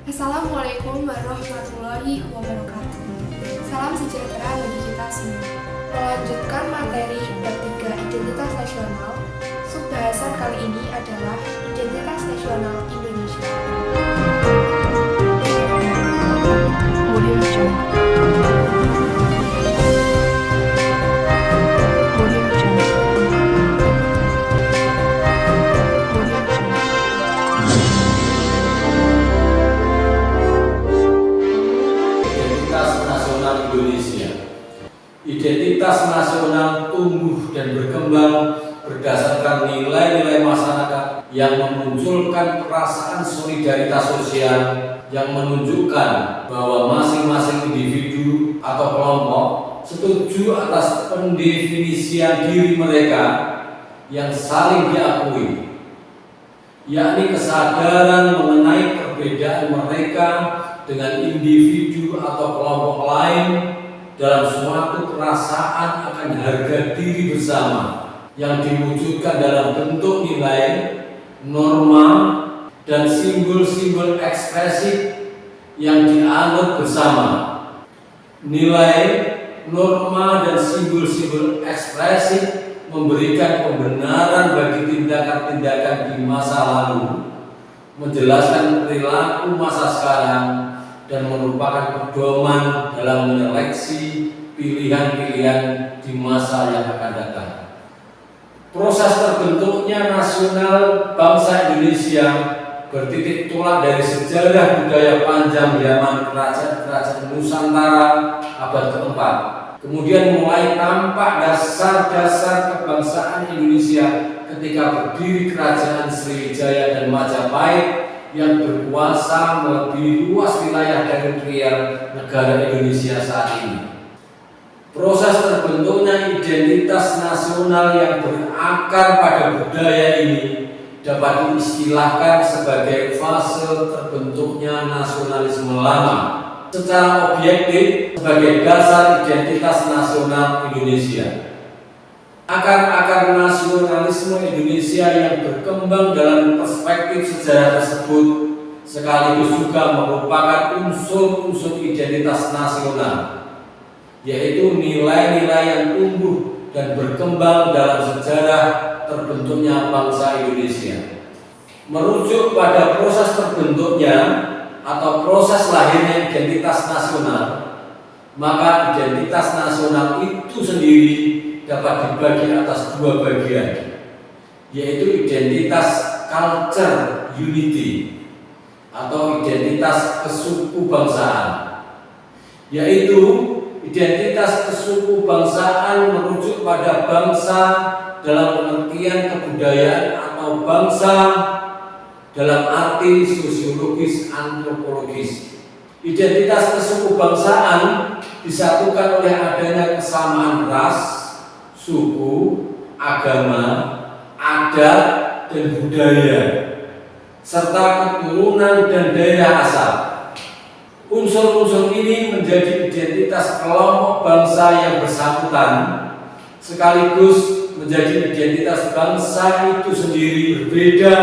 Assalamualaikum warahmatullahi wabarakatuh. Salam sejahtera bagi kita semua. Melanjutkan materi bab 3 Identitas Nasional, subbahasan kali ini adalah Identitas Nasional Indonesia. Audio Jungle. Audio Jungle. Audio Jungle. Identitas nasional Indonesia. Identitas nasional tumbuh dan berkembang berdasarkan nilai-nilai masyarakat yang memunculkan perasaan solidaritas sosial yang menunjukkan bahwa masing-masing individu atau kelompok setuju atas pendefinisian diri mereka yang saling diakui, yakni kesadaran mengenai perbedaan mereka dengan individu atau kelompok lain dalam suatu perasaan akan harga diri bersama yang diwujudkan dalam bentuk nilai, norma, dan simbol-simbol ekspresif yang dianut bersama. Nilai, norma, dan simbol-simbol ekspresif memberikan pembenaran bagi tindakan-tindakan di masa lalu, menjelaskan perilaku masa sekarang, dan merupakan pedoman dalam menyeleksi pilihan-pilihan di masa yang akan datang. Proses terbentuknya nasional bangsa Indonesia bertitik tolak dari sejarah budaya panjang zaman kerajaan-kerajaan Nusantara abad keempat. Kemudian mulai tampak dasar-dasar kebangsaan Indonesia ketika berdiri kerajaan Sriwijaya dan Majapahit yang berkuasa melebihi luas wilayah teritorial negara Indonesia saat ini. Proses terbentuknya identitas nasional yang berakar pada budaya ini dapat diistilahkan sebagai fase terbentuknya nasionalisme lama secara objektif sebagai dasar identitas nasional Indonesia. Akar-akar nasionalisme Indonesia yang berkembang dalam perspektif sejarah tersebut sekaligus juga merupakan unsur-unsur identitas nasional, yaitu nilai-nilai yang tumbuh dan berkembang dalam sejarah terbentuknya bangsa Indonesia. Merujuk pada proses terbentuknya atau proses lahirnya identitas nasional, maka identitas nasional itu sendiri dapat dibagi atas dua bagian, yaitu identitas culture unity atau identitas kesuku bangsaan. Yaitu identitas kesuku bangsaan merujuk pada bangsa dalam pengertian kebudayaan atau bangsa dalam arti sosiologis antropologis. Identitas kesuku bangsaan disatukan oleh adanya kesamaan ras, suku, agama, adat, dan budaya, serta keturunan dan daerah asal. Unsur-unsur ini menjadi identitas kelompok bangsa yang bersangkutan, sekaligus menjadi identitas bangsa itu sendiri berbeda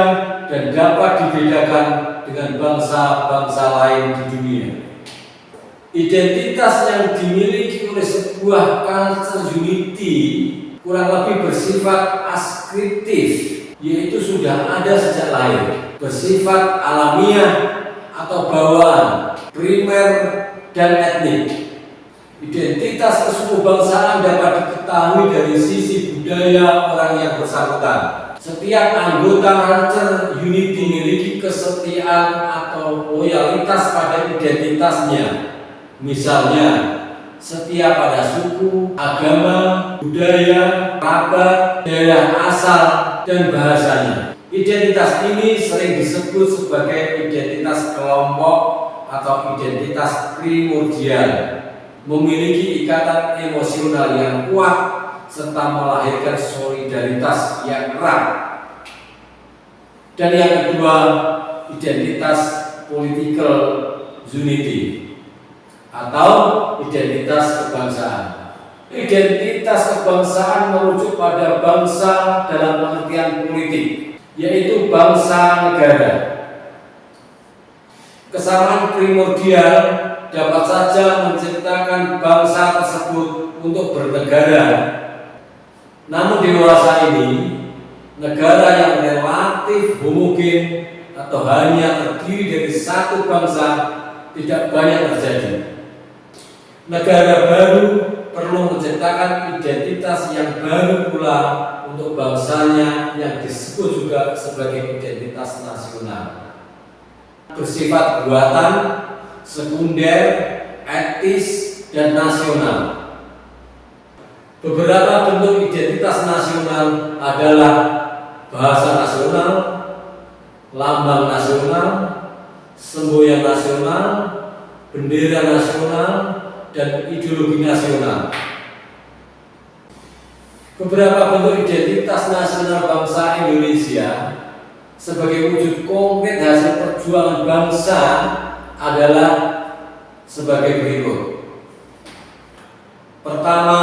dan dapat dibedakan dengan bangsa-bangsa lain di dunia. Identitas yang dimiliki oleh sebuah culture unity kurang lebih bersifat askriptif, yaitu sudah ada sejak lahir, bersifat alamiah atau bawaan, primer dan etnik. Identitas kesuku bangsaan dapat diketahui dari sisi budaya orang yang bersangkutan. Setiap anggota culture unity memiliki kesetiaan atau loyalitas pada identitasnya. Misalnya, setia pada suku, agama, budaya, kerabat, daerah asal, dan bahasanya. Identitas ini sering disebut sebagai identitas kelompok atau identitas primordial, memiliki ikatan emosional yang kuat serta melahirkan solidaritas yang erat. Dan yang kedua, identitas political unity atau identitas kebangsaan. Identitas kebangsaan merujuk pada bangsa dalam pengertian politik, yaitu bangsa negara. Kesamaan primordial dapat saja menciptakan bangsa tersebut untuk bernegara. Namun dewasa ini, negara yang relatif homogen atau hanya terdiri dari satu bangsa tidak banyak terjadi. Negara baru perlu menciptakan identitas yang baru pula untuk bangsanya yang disebut juga sebagai identitas nasional. Bersifat buatan, sekunder, etis, dan nasional. Beberapa bentuk identitas nasional adalah bahasa nasional, lambang nasional, semboyan nasional, bendera nasional, dan ideologi nasional. Beberapa bentuk identitas nasional bangsa Indonesia sebagai wujud konkret hasil perjuangan bangsa adalah sebagai berikut. Pertama,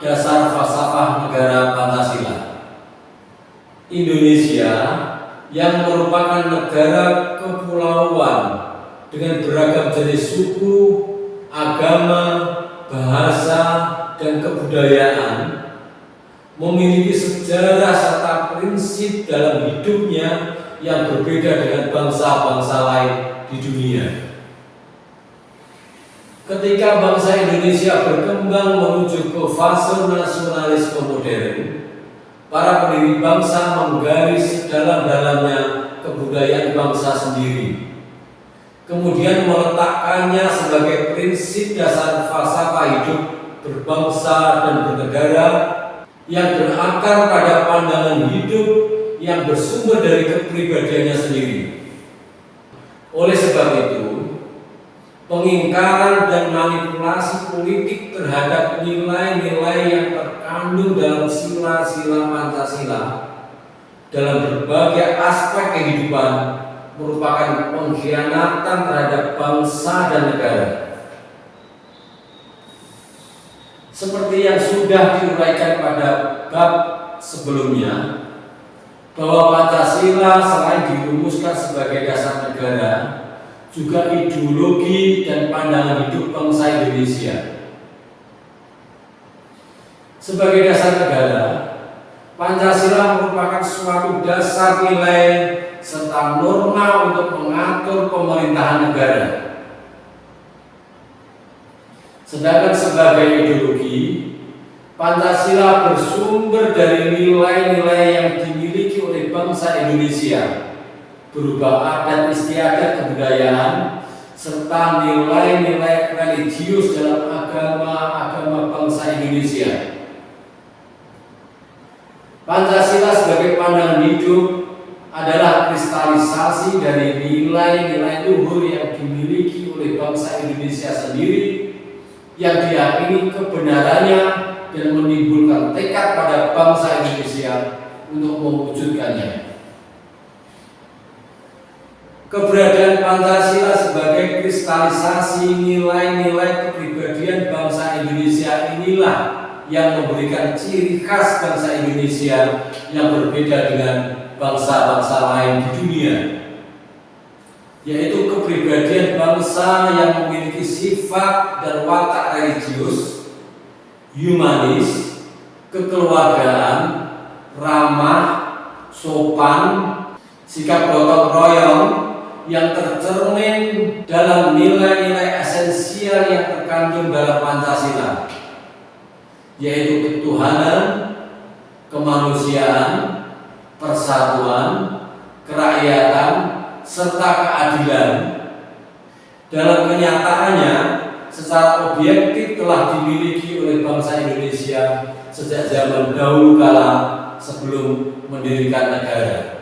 dasar falsafah negara Pancasila. Indonesia yang merupakan negara kepulauan dengan beragam jenis suku, agama, bahasa, dan kebudayaan, memiliki sejarah serta prinsip dalam hidupnya yang berbeda dengan bangsa-bangsa lain di dunia. Ketika bangsa Indonesia berkembang menuju ke fase nasionalisme modern, para pendiri bangsa menggaris dalam-dalamnya kebudayaan bangsa sendiri, kemudian meletakkannya sebagai prinsip dasar falsafah hidup berbangsa dan bernegara yang berakar pada pandangan hidup yang bersumber dari kepribadiannya sendiri. Oleh sebab itu, pengingkaran dan manipulasi politik terhadap nilai-nilai yang terkandung dalam sila-sila Pancasila dalam berbagai aspek kehidupan merupakan pengkhianatan terhadap bangsa dan negara. Seperti yang sudah diuraikan pada bab sebelumnya, bahwa Pancasila selain dirumuskan sebagai dasar negara, juga ideologi dan pandangan hidup bangsa Indonesia. Sebagai dasar negara, Pancasila merupakan suatu dasar nilai serta norma untuk mengatur pemerintahan negara. Sedangkan sebagai ideologi, Pancasila bersumber dari nilai-nilai yang dimiliki oleh bangsa Indonesia, berupa adat istiadat kebudayaan, serta nilai-nilai religius dalam agama-agama bangsa Indonesia. Pancasila sebagai pandangan hidup adalah kristalisasi dari nilai-nilai luhur yang dimiliki oleh bangsa Indonesia sendiri, yang diyakini kebenarannya dan menimbulkan tekad pada bangsa Indonesia untuk mewujudkannya. Keberadaan Pancasila sebagai kristalisasi nilai-nilai kepribadian bangsa Indonesia inilah yang memberikan ciri khas bangsa Indonesia yang berbeda dengan bangsa-bangsa lain di dunia, yaitu kepribadian bangsa yang memiliki sifat dan watak religius, humanis, kekeluargaan, ramah, sopan, sikap gotong royong yang tercermin dalam nilai-nilai esensial yang terkandung dalam Pancasila, yaitu ketuhanan, kemanusiaan, persatuan, kerakyatan, serta keadilan. Dalam kenyataannya, secara objektif telah dimiliki oleh bangsa Indonesia sejak zaman dahulu kala sebelum mendirikan negara.